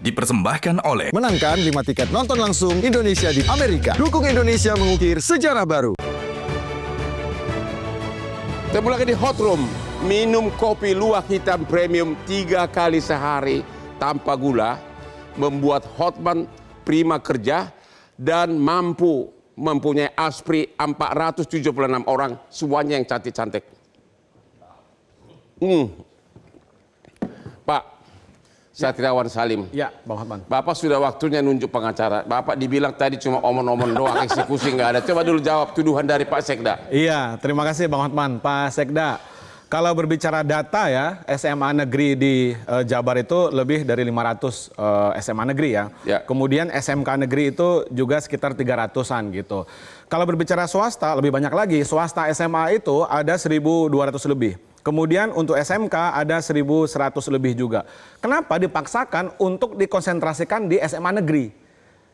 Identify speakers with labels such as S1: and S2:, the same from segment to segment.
S1: dipersembahkan oleh
S2: Menangkan 5 tiket nonton langsung Indonesia di Amerika. Dukung Indonesia mengukir sejarah baru.
S3: Kita mulai di Hot Room. Minum kopi luwak hitam premium 3 kali sehari tanpa gula membuat Hotman prima kerja dan mempunyai aspri 476 orang, semuanya yang cantik-cantik. Pak Satriawan Salim.
S4: Ya, Bang Hotman.
S3: Bapak sudah waktunya nunjuk pengacara. Bapak dibilang tadi cuma omong-omong doang, eksekusi nggak ada. Coba dulu jawab tuduhan dari Pak Sekda.
S4: Iya, terima kasih Bang Hotman. Pak Sekda, kalau berbicara data ya, SMA negeri di Jabar itu lebih dari 500 SMA negeri ya.
S3: Ya.
S4: Kemudian SMK negeri itu juga sekitar 300-an gitu. Kalau berbicara swasta, lebih banyak lagi. Swasta SMA itu ada 1.200 lebih. Kemudian untuk SMK ada 1.100 lebih juga. Kenapa dipaksakan untuk dikonsentrasikan di SMA negeri?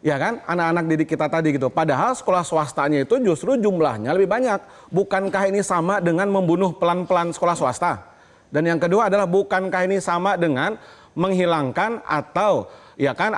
S4: Ya kan, anak-anak didik kita tadi gitu. Padahal sekolah swastanya itu justru jumlahnya lebih banyak. Bukankah ini sama dengan membunuh pelan-pelan sekolah swasta? Dan yang kedua adalah bukankah ini sama dengan menghilangkan atau ya kan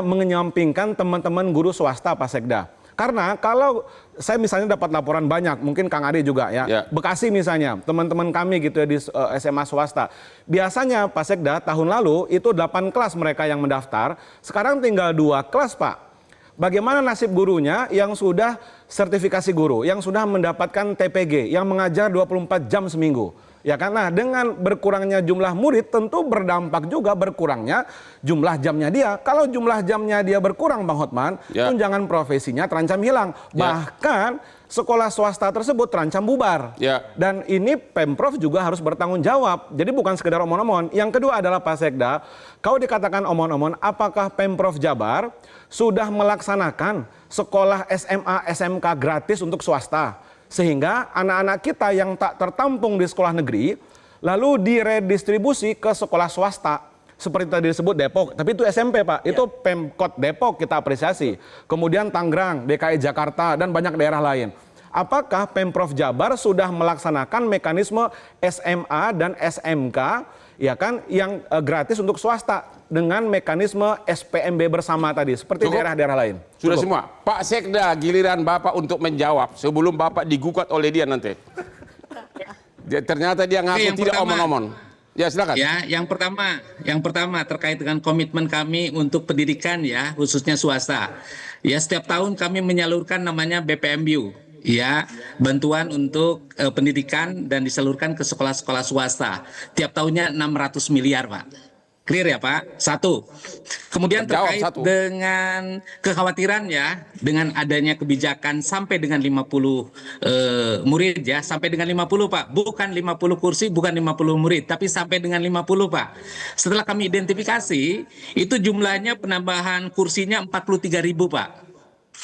S4: mengenyampingkan teman-teman guru swasta, Pak Sekda? Karena kalau saya misalnya dapat laporan banyak, mungkin Kang Ade juga ya. Bekasi misalnya, teman-teman kami gitu ya di SMA swasta. Biasanya Pak Sekda tahun lalu itu 8 kelas mereka yang mendaftar, sekarang tinggal 2 kelas Pak. Bagaimana nasib gurunya yang sudah sertifikasi guru, yang sudah mendapatkan TPG, yang mengajar 24 jam seminggu? Ya kan, nah dengan berkurangnya jumlah murid tentu berdampak juga berkurangnya jumlah jamnya dia. Kalau jumlah jamnya dia berkurang Bang Hotman, tunjangan profesinya terancam hilang. Bahkan sekolah swasta tersebut terancam bubar. Dan ini Pemprov juga harus bertanggung jawab. Jadi bukan sekedar omong-omong. Yang kedua adalah Pak Sekda, kalau dikatakan omong-omong, apakah Pemprov Jabar sudah melaksanakan sekolah SMA, SMK gratis untuk swasta? Sehingga anak-anak kita yang tak tertampung di sekolah negeri lalu diredistribusi ke sekolah swasta. Seperti tadi disebut Depok, tapi itu SMP Pak, itu Pemkot Depok kita apresiasi. Kemudian Tangerang, DKI Jakarta, dan banyak daerah lain. Apakah Pemprov Jabar sudah melaksanakan mekanisme SMA dan SMK ya kan yang gratis untuk swasta dengan mekanisme SPMB bersama tadi seperti daerah-daerah lain?
S3: Sudah semua. Pak Sekda, giliran Bapak untuk menjawab sebelum Bapak digugat oleh dia nanti. Ternyata dia ngaku tidak omong-omong. Ya silakan.
S5: Ya, yang pertama terkait dengan komitmen kami untuk pendidikan ya, khususnya swasta. Ya, setiap tahun kami menyalurkan namanya BPMU. Ya, bantuan untuk pendidikan dan disalurkan ke sekolah-sekolah swasta. Tiap tahunnya 600 miliar, Pak. Clear ya, Pak? Satu. Kemudian terkait dengan kekhawatiran ya, dengan adanya kebijakan sampai dengan 50 murid ya, sampai dengan 50 Pak. Bukan 50 kursi, bukan 50 murid, tapi sampai dengan 50 Pak. Setelah kami identifikasi, itu jumlahnya penambahan kursinya 43.000 Pak.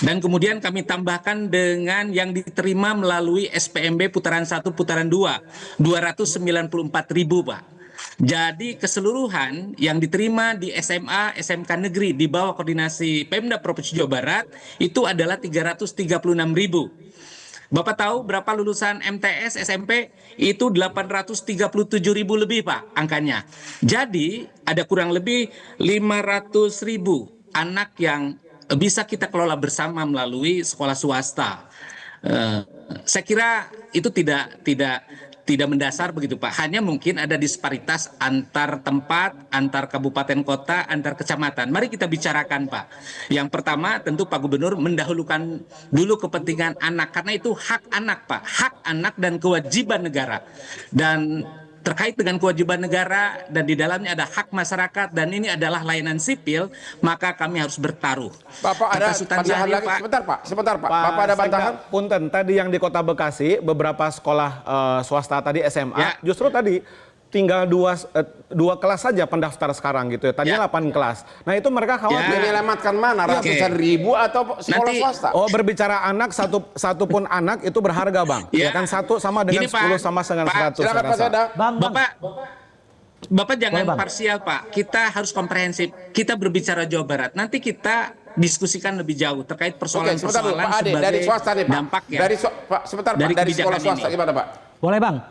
S5: Dan kemudian kami tambahkan dengan yang diterima melalui SPMB putaran 1, putaran 2, 294.000 Pak. Jadi keseluruhan yang diterima di SMA, SMK negeri di bawah koordinasi Pemda Provinsi Jawa Barat itu adalah 336.000. Bapak tahu berapa lulusan MTS, SMP? Itu 837.000 lebih Pak angkanya. Jadi ada kurang lebih 500.000 anak yang bisa kita kelola bersama melalui sekolah swasta. Saya kira itu tidak mendasar begitu Pak. Hanya mungkin ada disparitas antar tempat, antar kabupaten kota, antar kecamatan. Mari kita bicarakan Pak. Yang pertama tentu Pak Gubernur mendahulukan dulu kepentingan anak. Karena itu hak anak Pak. Hak anak dan kewajiban negara. Dan terkait dengan kewajiban negara dan di dalamnya ada hak masyarakat dan ini adalah layanan sipil, maka kami harus bertaruh.
S3: Bapak ada bantahan lagi? Pak. Sebentar Pak. Bapak ada bantahan?
S4: Punten, tadi yang di Kota Bekasi, beberapa sekolah swasta tadi SMA, justru tadi tinggal dua kelas saja pendaftar sekarang gitu ya. Tadinya 8 kelas. Nah itu mereka khawatir.
S3: Menyelamatkan mana? Ratusan ribu atau sekolah swasta?
S4: Oh berbicara anak, satu pun anak itu berharga Bang. Ya kan satu sama dengan 10 sama dengan 100.
S5: Bapak jangan parsial Pak. Kita harus komprehensif. Kita berbicara Jawa Barat. Nanti kita diskusikan lebih jauh terkait persoalan-persoalan
S3: sebagai
S5: dari
S3: swasta nih Pak.
S5: Dampak ya.
S3: Dari sekolah swasta gimana Pak?
S6: Boleh Bang.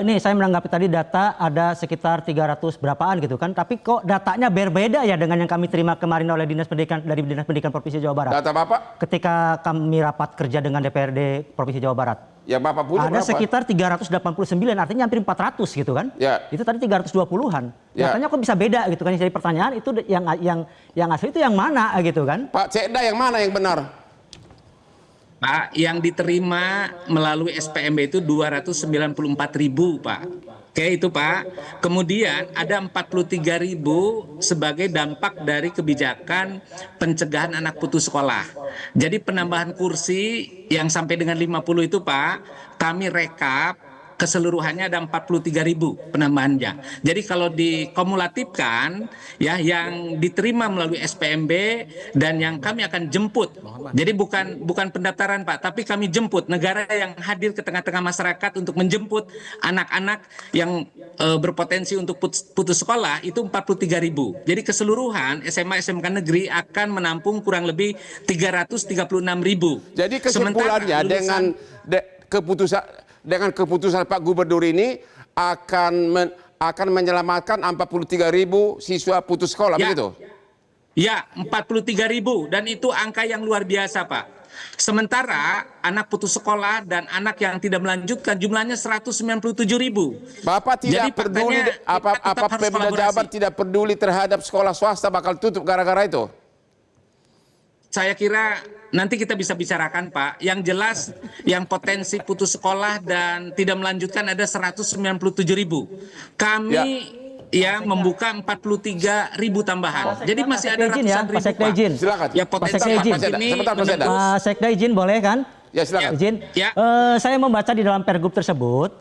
S1: Ini saya menanggapi tadi data ada sekitar 300 berapaan gitu kan, tapi kok datanya berbeda ya dengan yang kami terima kemarin oleh Dinas Pendidikan Provinsi Jawa Barat.
S3: Data Bapak?
S1: Ketika kami rapat kerja dengan DPRD Provinsi Jawa Barat.
S3: Ya Bapak punya
S1: Ada
S3: berapa?
S1: sekitar 389, artinya hampir 400 gitu kan.
S3: Ya.
S1: Itu tadi 320-an.
S3: Ya.
S1: Datanya kok bisa beda gitu kan. Jadi pertanyaan itu yang asli itu yang mana gitu kan.
S3: Pak Cekda yang mana yang benar?
S5: Pak, yang diterima melalui SPMB itu 294.000, Pak. Oke, itu Pak. Kemudian ada 43.000 sebagai dampak dari kebijakan pencegahan anak putus sekolah. Jadi penambahan kursi yang sampai dengan 50 itu Pak, kami rekap keseluruhannya ada 43.000 penambahannya. Jadi kalau dikumulatifkan ya yang diterima melalui SPMB dan yang kami akan jemput. Jadi bukan pendaftaran Pak, tapi kami jemput, negara yang hadir ke tengah-tengah masyarakat untuk menjemput anak-anak yang berpotensi untuk putus sekolah itu 43.000. Jadi keseluruhan SMA SMK negeri akan menampung kurang lebih 336.000.
S3: Jadi kesimpulannya dengan keputusan Pak Gubernur ini akan menyelamatkan 43.000 siswa putus sekolah,
S5: Ya.
S3: begitu?
S5: Ya, 43.000 dan itu angka yang luar biasa, Pak. Sementara anak putus sekolah dan anak yang tidak melanjutkan jumlahnya 197.000.
S3: Bapak tidak
S5: Jadi
S3: peduli
S5: faktanya kita
S3: apa
S5: tetap harus
S3: Pemda
S5: kolaborasi.
S3: Jabar tidak peduli terhadap sekolah swasta bakal tutup gara-gara itu?
S5: Saya kira nanti kita bisa bicarakan Pak. Yang jelas yang potensi putus sekolah dan tidak melanjutkan ada 197.000. Kami ya membuka 43.000 tambahan. Jadi masih ada
S1: Izin ya,
S5: ratusan
S1: Pak
S5: ribu
S1: Sekda
S5: Pak.
S1: izin.
S3: Silakan.
S5: Ya
S1: Pak
S5: potensi
S1: Sekda izin.
S5: ini
S3: Sebentar, Pak Sekda.
S1: Pak Sekda izin boleh kan?
S3: Ya silakan.
S1: Izin.
S5: Ya.
S1: Saya membaca di dalam Pergub tersebut,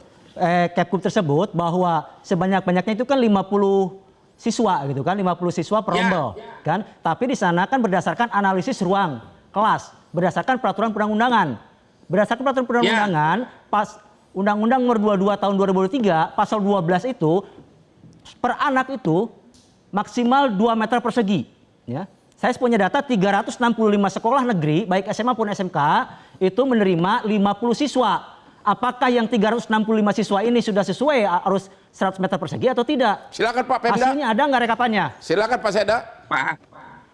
S1: Kepgub tersebut bahwa sebanyak-banyaknya itu kan 50 siswa gitu kan, 50 siswa per rombel kan. Tapi di sana kan berdasarkan analisis ruang kelas, berdasarkan peraturan perundang-undangan. Berdasarkan peraturan perundang-undangan, pas Undang-Undang Nomor 22 Tahun 2003 pasal 12 itu per anak itu maksimal 2 meter persegi ya. Saya punya data 365 sekolah negeri baik SMA maupun SMK itu menerima 50 siswa. Apakah yang 365 siswa ini sudah sesuai harus 100 meter persegi atau tidak?
S3: Silakan Pak Pemda.
S1: Hasilnya ada nggak rekapannya?
S3: Silakan Pak Sekda.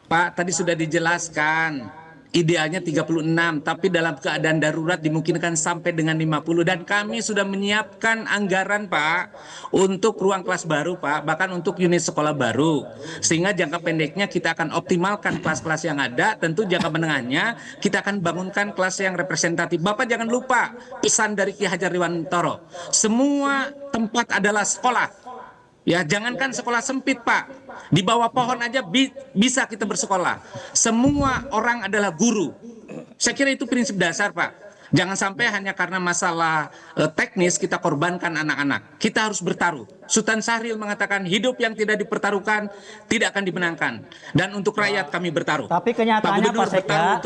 S5: Pak tadi sudah dijelaskan. Idealnya 36, tapi dalam keadaan darurat dimungkinkan sampai dengan 50. Dan kami sudah menyiapkan anggaran Pak untuk ruang kelas baru Pak, bahkan untuk unit sekolah baru. Sehingga jangka pendeknya kita akan optimalkan kelas-kelas yang ada, tentu jangka menengahnya kita akan bangunkan kelas yang representatif. Bapak jangan lupa pesan dari Ki Hajar Dewantoro, semua tempat adalah sekolah. Ya, jangankan sekolah sempit Pak, di bawah pohon aja bisa kita bersekolah. Semua orang adalah guru. Saya kira itu prinsip dasar Pak. Jangan sampai hanya karena masalah teknis kita korbankan anak-anak. Kita harus bertaruh. Sultan Syahrir mengatakan hidup yang tidak dipertaruhkan tidak akan dimenangkan. Dan untuk rakyat kami bertaruh.
S1: Tapi kenyataannya Pak Sekda,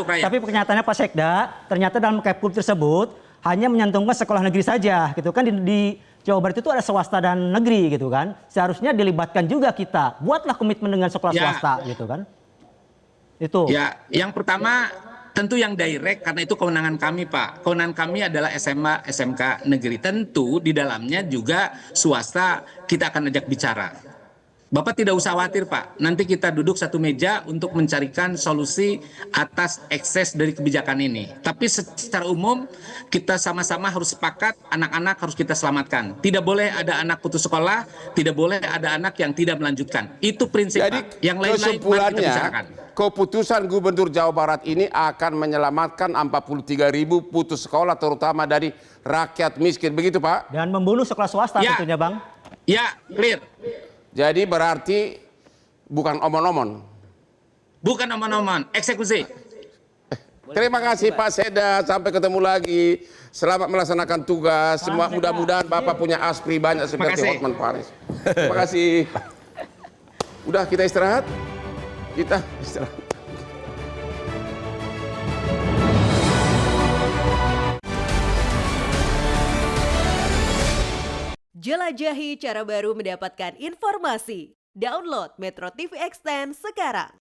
S1: Pak Sekda, ternyata dalam Kepgub tersebut hanya menyantumkan sekolah negeri saja gitu kan. Di Jawa Barat itu ada swasta dan negeri gitu kan. Seharusnya dilibatkan juga kita. Buatlah komitmen dengan sekolah swasta gitu kan. Itu.
S5: Ya, yang pertama tentu yang direct karena itu kewenangan kami Pak. Kewenangan kami adalah SMA, SMK negeri. Tentu di dalamnya juga swasta kita akan ajak bicara. Bapak tidak usah khawatir Pak, nanti kita duduk satu meja untuk mencarikan solusi atas ekses dari kebijakan ini. Tapi secara umum kita sama-sama harus sepakat anak-anak harus kita selamatkan. Tidak boleh ada anak putus sekolah, tidak boleh ada anak yang tidak melanjutkan. Itu prinsip
S3: Jadi
S5: Pak. Yang lain-lain mari kita bicarakan.
S3: Keputusan Gubernur Jawa Barat ini akan menyelamatkan 43.000 putus sekolah terutama dari rakyat miskin. Begitu Pak?
S1: Dan membunuh sekolah swasta tentunya Bang.
S5: Ya, clear.
S3: Jadi berarti bukan omon-omon.
S5: Bukan omon-omon, eksekusi.
S3: Terima kasih Pak Sekda, sampai ketemu lagi. Selamat melaksanakan tugas. Semua mudah-mudahan Bapak punya aspri banyak seperti Hotman Paris. Terima kasih. Udah kita istirahat? Kita istirahat.
S6: Jelajahi cara baru mendapatkan informasi. Download Metro TV Extend sekarang.